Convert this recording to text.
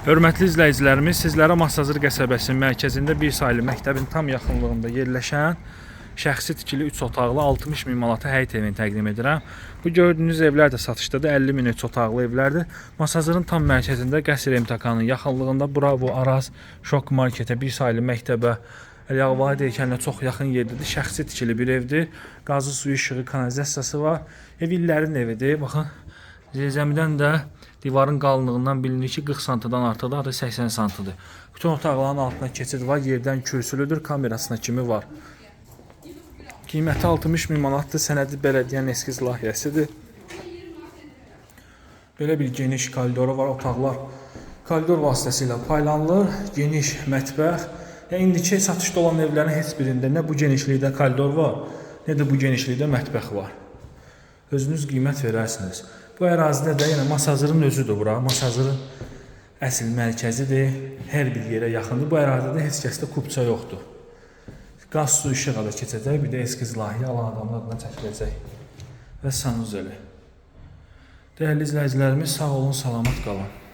Hörmətli izləyicilərimiz, sizlərə Masazır qəsəbəsinin mərkəzində bir saylı məktəbin tam yaxınlığında yerləşən şəxsi tikili 3 otaqlı 60 min manata həyət evini təqdim edirəm. Bu gördüyünüz evlər də satışdadır. 50 min 3 otaqlı evlərdir. Masazırın tam mərkəzində Qəsr MTK-nın yaxınlığında Bravo, Araz, Şok Marketə, bir saylı məktəbə, Əliağabalı Heykəlinə çox yaxın yerdedir. Şəxsi tikili bir evdir. Qazı, suyu, işığı, kanalizasiyası var. Ev illərin evidir. Baxın, zəmidən də divarın qalınlığından bilinir ki 40 santıdan artıqdır, hatta 80 santıdır. Bütün otaqların altına keçid var, yerdən kürsülüdür, kamerasına kimi var. Qiyməti 60 min manatdır, sənədi bələdiyyənin eskiz layihəsidir. Belə bir geniş koridoru var, otaqlar koridor vasitəsilə paylanılır, geniş mətbəx. İndiki satışda olan evlərin heç birində nə bu genişlikdə koridor var, nə də bu genişlikdə mətbəx var. Özünüz qiymət verərsiniz. Bu ərazidə də yenə Masazırın özüdür bura. Masazırın əsl mərkəzidir. Hər bir yerə yaxındır. Bu ərazidə heç kəsdə kubça yoxdur. Qaz, su, işığa da keçəcək. Bir də eskiz layihə alan adamın adına çəkiləcək. Və sanuzeli. Dəyərli izləyicilərimiz, sağ olun, salamat qalın.